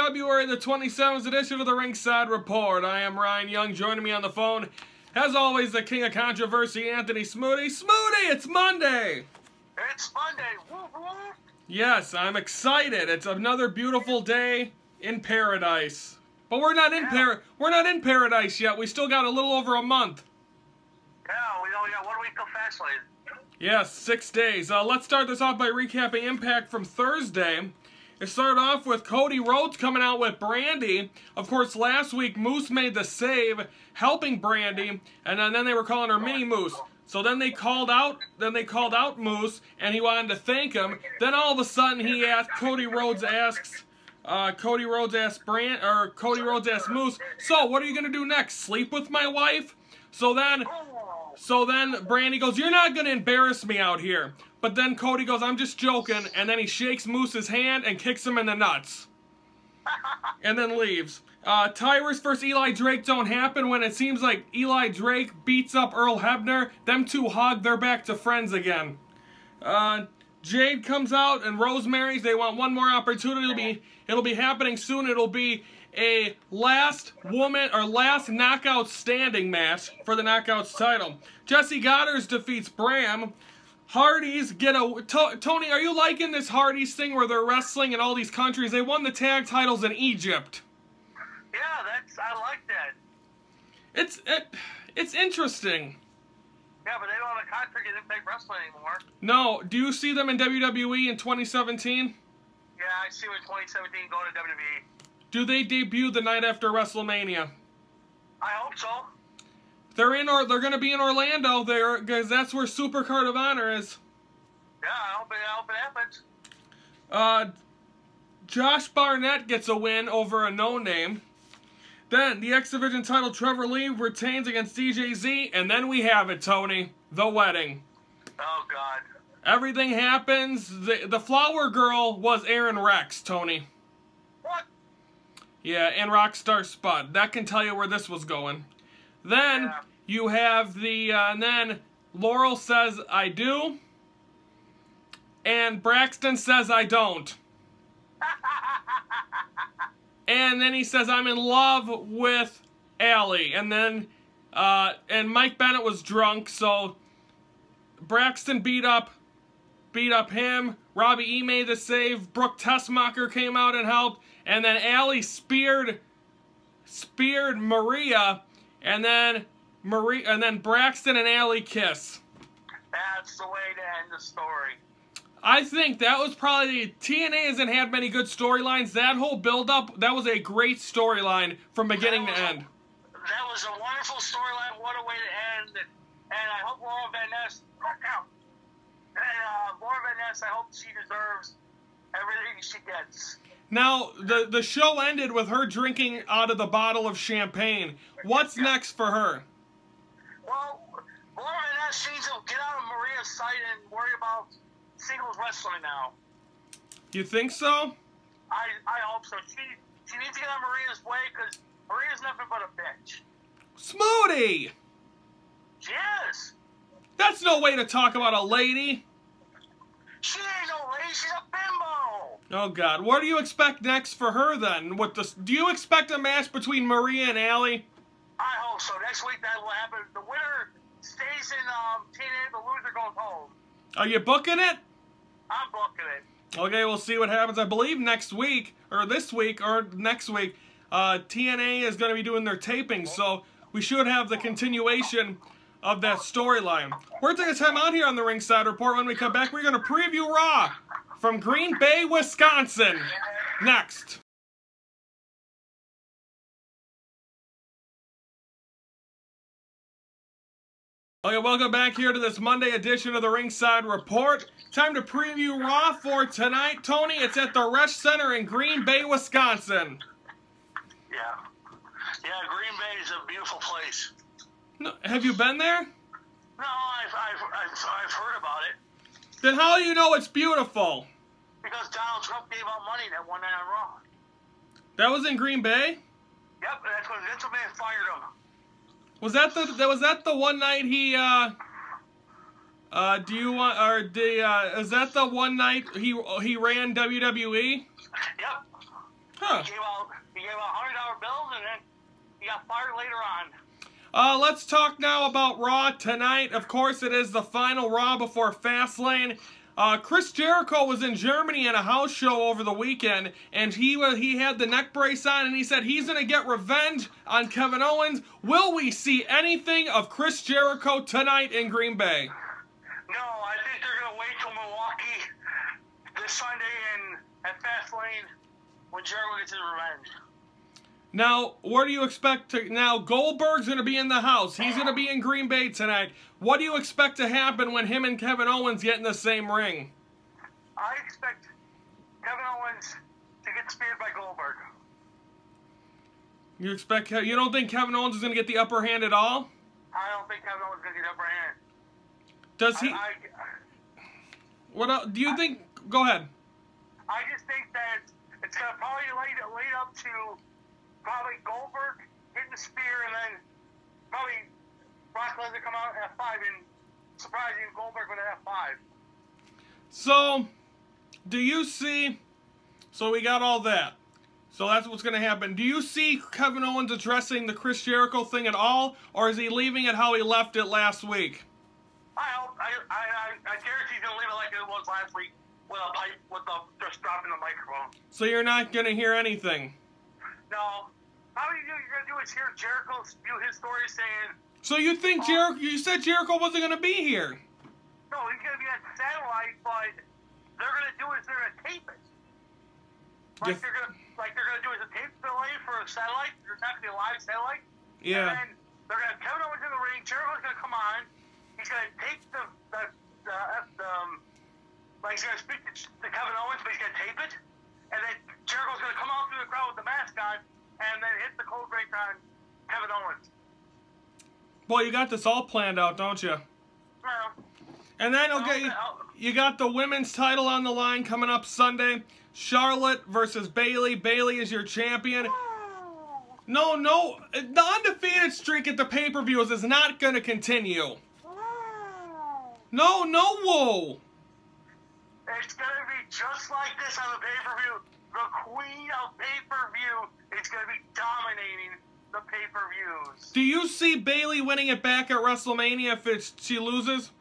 February the 27th edition of the Ringside Report. I am Ryan Young. Joining me on the phone, as always, the king of controversy, Anthony Smoody. Smoody, it's Monday! It's Monday! Whoop, whoop. Yes, I'm excited. It's another beautiful day in paradise. But we're not in paradise yet. We still got a little over a month. Yeah, we only got 1 week till Fastlane. Yes, 6 days. Let's start this off by recapping Impact from Thursday. It started off with Cody Rhodes coming out with Brandy. Of course, last week Moose made the save, helping Brandy, and then they were calling her Mini Moose. So then they called out Moose, and he wanted to thank him. Then all of a sudden Cody Rhodes asks Moose, "So what are you gonna do next? Sleep with my wife?" So then Brandy goes, "You're not gonna embarrass me out here." But then Cody goes, "I'm just joking," and then he shakes Moose's hand and kicks him in the nuts. And then leaves. Tyrus versus Eli Drake don't happen when it seems like Eli Drake beats up Earl Hebner. Them two hug, they're back to friends again. Jade comes out and Rosemary's, they want one more opportunity. It'll be happening soon. It'll be a last knockout standing match for the Knockouts title. Jesse Goddard defeats Bram. Hardys get a... Tony, are you liking this Hardys thing where they're wrestling in all these countries? They won the tag titles in Egypt. Yeah, I like that. It's interesting. Yeah, but they don't have a contract in Impact Wrestling anymore. No, do you see them in WWE in 2017? Yeah, I see them in 2017 going to WWE. Do they debut the night after WrestleMania? I hope so. They're going to be in Orlando there, because that's where Supercard of Honor is. Yeah, I hope it happens. Josh Barnett gets a win over a no-name. Then, the X Division title, Trevor Lee retains against DJZ, and then we have it, Tony. The wedding. Oh, God. Everything happens. The flower girl was Aaron Rex, Tony. What? Yeah, and Rockstar Spud. That can tell you where this was going. Then, you have and then Laurel says, "I do," and Braxton says, "I don't." And then he says, "I'm in love with Allie." And then, and Mike Bennett was drunk, so Braxton beat up him. Robbie E made the save. Brooke Tessmacher came out and helped. And then Allie speared Maria. And then Braxton and Allie kiss. That's the way to end the story. I think that was probably... TNA hasn't had many good storylines. That whole build-up, that was a great storyline from beginning to end. That was a wonderful storyline. What a way to end. And I hope Laura Van Ness... Laura Van Ness, I hope she deserves everything she gets. Now, the show ended with her drinking out of the bottle of champagne. What's next for her? Well, Laura Van Ness needs to get out of Maria's sight and worry about singles wrestling now. You think so? I hope so. She needs to get out of Maria's way because Maria's nothing but a bitch. Smoody! She is. That's no way to talk about a lady. She ain't no lady. She's a bimbo. Oh, God. What do you expect next for her, then? Do you expect a match between Maria and Allie? I hope so. Next week that will happen. The winner stays in TNA. The loser goes home. Are you booking it? I'm booking it. Okay, we'll see what happens. I believe next week, or this week, or next week, TNA is going to be doing their taping, so we should have the continuation of that storyline. We're taking time out here on the Ringside Report. When we come back, we're going to preview Raw from Green Bay, Wisconsin. Next. Okay, welcome back here to this Monday edition of the Ringside Report. Time to preview Raw for tonight. Tony, it's at the Resch Center in Green Bay, Wisconsin. Yeah. Yeah, Green Bay is a beautiful place. No, have you been there? No, I've heard about it. Then how do you know it's beautiful? Because Donald Trump gave out money that one night on Raw. That was in Green Bay? Yep, that's when Vince McMahon fired him. Was that the one night he is that the one night he ran WWE? Yep. Huh. He gave out $100 bills, and then he got fired later on. Let's talk now about Raw tonight. Of course, it is the final Raw before Fastlane. Chris Jericho was in Germany at a house show over the weekend, and he had the neck brace on, and he said he's going to get revenge on Kevin Owens. Will we see anything of Chris Jericho tonight in Green Bay? No, I think they're going to wait till Milwaukee this Sunday at Fastlane when Jericho gets his revenge. Now, what do you expect to... Now, Goldberg's going to be in the house. He's going to be in Green Bay tonight. What do you expect to happen when him and Kevin Owens get in the same ring? I expect Kevin Owens to get speared by Goldberg. You don't think Kevin Owens is going to get the upper hand at all? I don't think Kevin Owens is going to get the upper hand. Does he... What else, do you think... Go ahead. I just think that it's going to probably lead up to... Probably Goldberg hitting the spear, and then probably Brock Lesnar come out at F5 and surprising Goldberg with an F5. So, do you see... So we got all that. So that's what's going to happen. Do you see Kevin Owens addressing the Chris Jericho thing at all, or is he leaving it how he left it last week? I guarantee he's going to leave it like it was last week with a pipe, just dropping the microphone. So you're not going to hear anything? No. All you're going to do is hear Jericho spew his story saying... So you think Jericho... You said Jericho wasn't going to be here. No, he's going to be on satellite, but they're going to do is they're going to tape it. Like they're going to do is a tape delay for a satellite. There's not going to be a live satellite. Yeah. And then they're going to have Kevin Owens in the ring. Jericho's going to come on. He's going to tape he's going to speak to Kevin Owens, but he's going to tape it. And then Jericho's going to come out through the crowd with the mask on, and then hit the code break on Kevin Owens. Well, you got this all planned out, don't you? Well, and then, okay, you got the women's title on the line coming up Sunday. Charlotte versus Bayley. Bayley is your champion. No, the undefeated streak at the pay-per-views is not going to continue. No, whoa. It's going to be just like this on the pay-per-view. The queen of pay-per-view is going to be dominating the pay-per-views. Do you see Bayley winning it back at WrestleMania if she loses?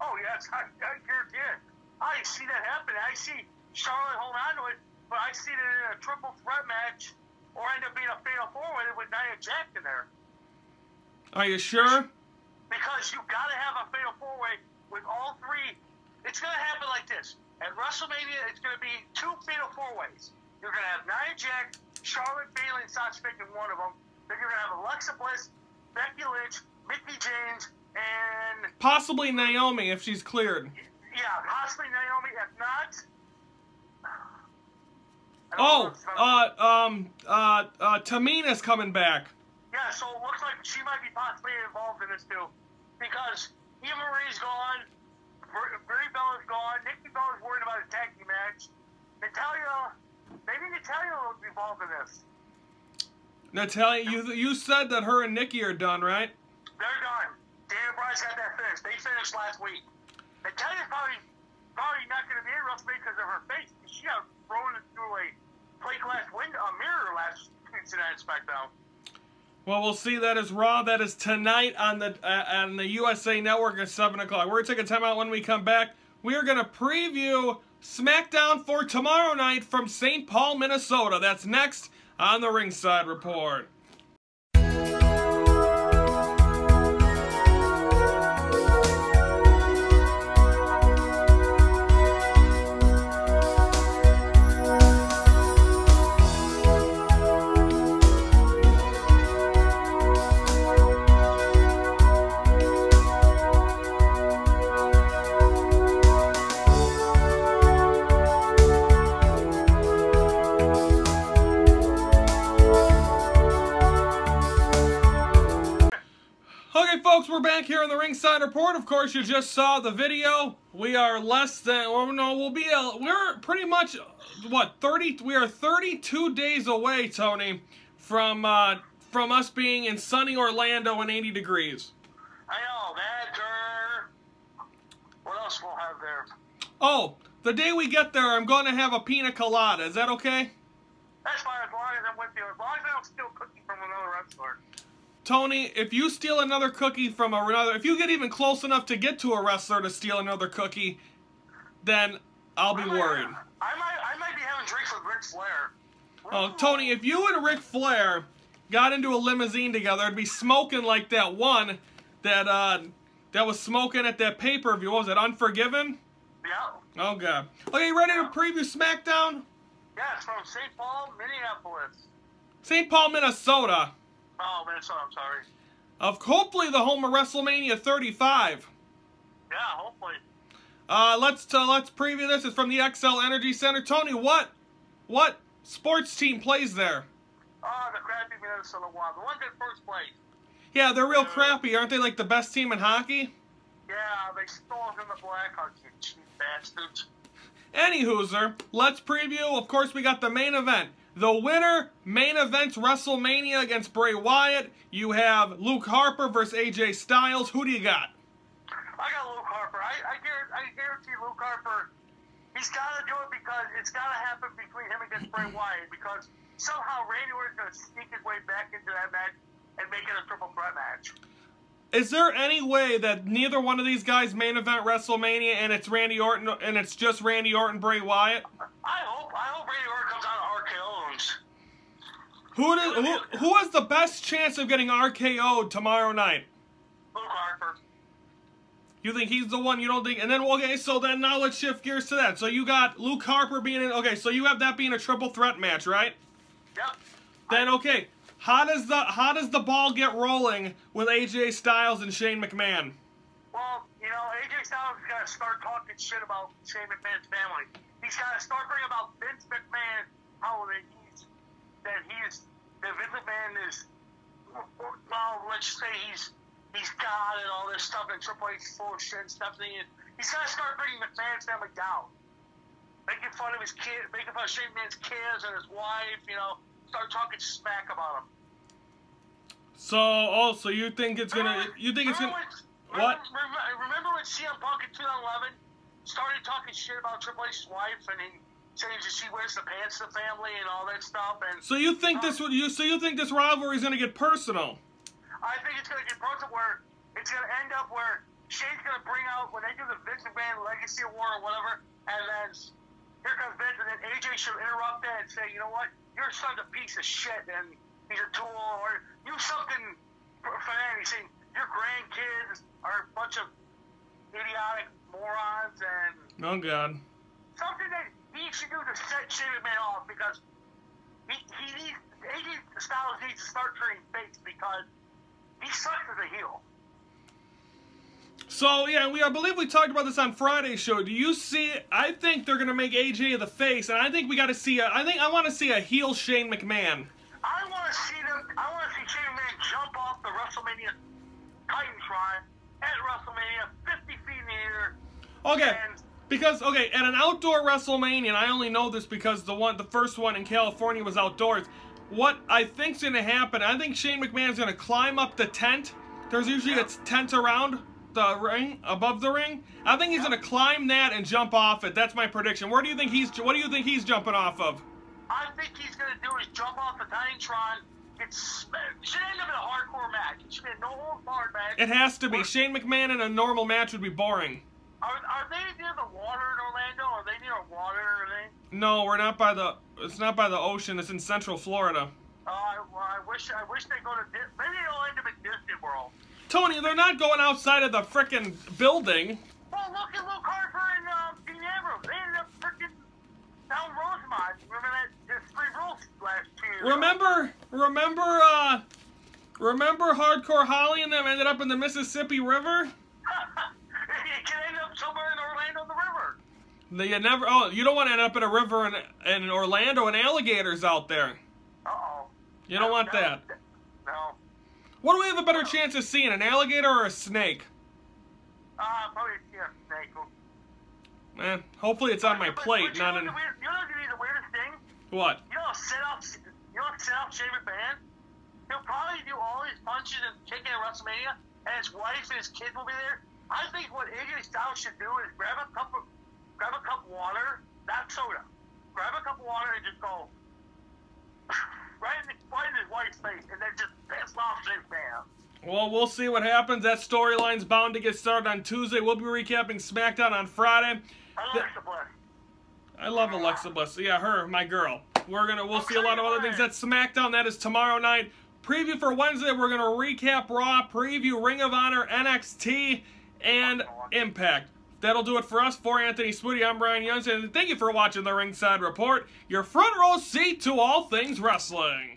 Oh, yes, I guarantee it. I see that happening. I see Charlotte hold on to it, but I see it in a triple threat match or end up being a fatal four-way with Nia Jax in there. Are you sure? Because you got to have a fatal four-way with all three. It's going to happen like this. At WrestleMania, it's going to be two fatal four-ways. You're going to have Nia Jax, Charlotte, Bayley, and Sasha Banks in one of them. Then you're going to have Alexa Bliss, Becky Lynch, Mickie James, and... Possibly Naomi, if she's cleared. Yeah, possibly Naomi. If not... Tamina's coming back. Yeah, so it looks like she might be possibly involved in this, too. Because Eva Marie's gone... Brie Bella's gone. Nikki Bella's worried about a tag team match. Maybe Natalya will be involved in this. Natalya, you said that her and Nikki are done, right? They're done. Daniel Bryan's got that finished. They finished last week. Natalya's probably not going to be in WrestleMania because of her face. She got thrown through a plate glass mirror last Tuesday night Smackdown. Well, we'll see. That is Raw. That is tonight on the USA Network at 7 o'clock. We're going to take a time out. When we come back, we are going to preview Smackdown for tomorrow night from St. Paul, Minnesota. That's next on the Ringside Report. Okay, folks, we're back here on the Ringside Report. Of course, you just saw the video. We are less than, we're pretty much, we are 32 days away, Tony, from us being in sunny Orlando and 80 degrees. I know, that, what else we'll have there? Oh, the day we get there, I'm going to have a pina colada. Is that okay? That's Tony, if you steal another cookie from another, if you get even close enough to get to a wrestler to steal another cookie, then I'll be worried. I might be having drinks with Ric Flair. Oh, Tony, if you and Ric Flair got into a limousine together, it'd be smoking like that one that was smoking at that pay-per-view. What was it, Unforgiven? Yeah. Oh, God. Okay, you ready to preview Smackdown? Yeah, it's from St. Paul, Minneapolis. St. Paul, Minnesota. Oh, Minnesota, I'm sorry. Hopefully the home of WrestleMania 35. Yeah, hopefully. Let's preview this. It's from the XL Energy Center. Tony, what sports team plays there? Oh, the crappy Minnesota Wild. The ones in first place. Yeah, they're real crappy. Aren't they like the best team in hockey? Yeah, they stole from the Blackhawks, you cheap bastards. Anywhooser, let's preview. Of course, we got the main event. The winner main events WrestleMania against Bray Wyatt. You have Luke Harper versus AJ Styles. Who do you got? I got Luke Harper. I guarantee Luke Harper, he's got to do it because it's got to happen between him against Bray Wyatt because somehow Randy Orton's going to sneak his way back into that match and make it a triple threat match. Is there any way that neither one of these guys main event WrestleMania and it's Randy Orton and it's just Randy Orton, Bray Wyatt? I hope Randy Orton comes out of RKO's. Who has the best chance of getting RKO'd tomorrow night? Luke Harper. You think he's the one? You don't think? And then okay, so then now let's shift gears to that. So you got Luke Harper being in. Okay, so you have that being a triple threat match, right? Yep. Then okay. How does the ball get rolling with AJ Styles and Shane McMahon? Well, you know, AJ Styles has got to start talking shit about Shane McMahon's family. He's got to start bringing about Vince McMahon, that Vince McMahon is, well, let's say he's God and all this stuff, and Triple H is full of shit and stuff. He's got to start bringing McMahon's family down, making fun of his kid, making fun of Shane McMahon's kids and his wife, you know. Start talking smack about him. So you think it's gonna? What? Remember when CM Punk in 2011 started talking shit about Triple H's wife, and he said she wears the pants to the family and all that stuff. And so you think this rivalry is gonna get personal? I think it's gonna get personal where it's gonna end up where Shane's gonna bring out when they do the Vince McMahon Legacy Award or whatever, and then here comes Vince, and then AJ should interrupt that and say, you know what? Your son's a piece of shit, and he's a tool, or do something for that. He's saying your grandkids are a bunch of idiotic morons, and oh god, something that he should do to set Shane McMahon off because AJ Styles needs to start turning face because he sucks as a heel. So yeah, I believe we talked about this on Friday's show. Do you see? I think they're gonna make AJ the face, and I think we got to see. I want to see a heel Shane McMahon. I want to see Shane McMahon jump off the WrestleMania Titantron at WrestleMania, 50 feet in the air. Okay, because at an outdoor WrestleMania, and I only know this because the first one in California was outdoors. What I think's gonna happen? I think Shane McMahon's gonna climb up the tent. There's usually a tent around the ring, above the ring. I think he's gonna climb that and jump off it. That's my prediction. What do you think he's jumping off of? I think he's gonna do is jump off the Titantron. It should end up in a hardcore match. It should be a no-holds-barred match. It has to be. Shane McMahon in a normal match would be boring. Are they near the water in Orlando? Are they near water? Are they? No, we're not by the. It's not by the ocean. It's in Central Florida. I wish they go to. Maybe they'll end up at Disney World. Tony, they're not going outside of the frickin' building. Well, look at Luke Harper and Dean Ambrose. They ended up frickin' down Rosemont. Remember that? There's 3 rules last year. Remember Hardcore Holly and them ended up in the Mississippi River? It can end up somewhere in Orlando, the river. You don't want to end up in a river in Orlando and alligators out there. Uh-oh. You don't want that. No. What do we have a better chance of seeing, an alligator or a snake? Probably a snake. Hopefully it's on my plate, you not know in... what would be the weirdest thing? What? You know, set up Shane McMahon? He'll probably do all his punches and kicking at WrestleMania, and his wife and his kids will be there. I think what AJ Styles should do is grab a cup of water, not soda. Grab a cup of water and just go right in his wife's face, and then just piss off Shane McMahon. Well, we'll see what happens. That storyline's bound to get started on Tuesday. We'll be recapping SmackDown on Friday. Alexa Bliss. I love Alexa Bliss. Yeah, her, my girl. We'll see a lot of other things at SmackDown. That is tomorrow night. Preview for Wednesday, we're going to recap Raw, preview Ring of Honor, NXT, and Impact. That'll do it for us. For Anthony Swooty, I'm Brian Youngson, and thank you for watching the Ringside Report, your front row seat to all things wrestling.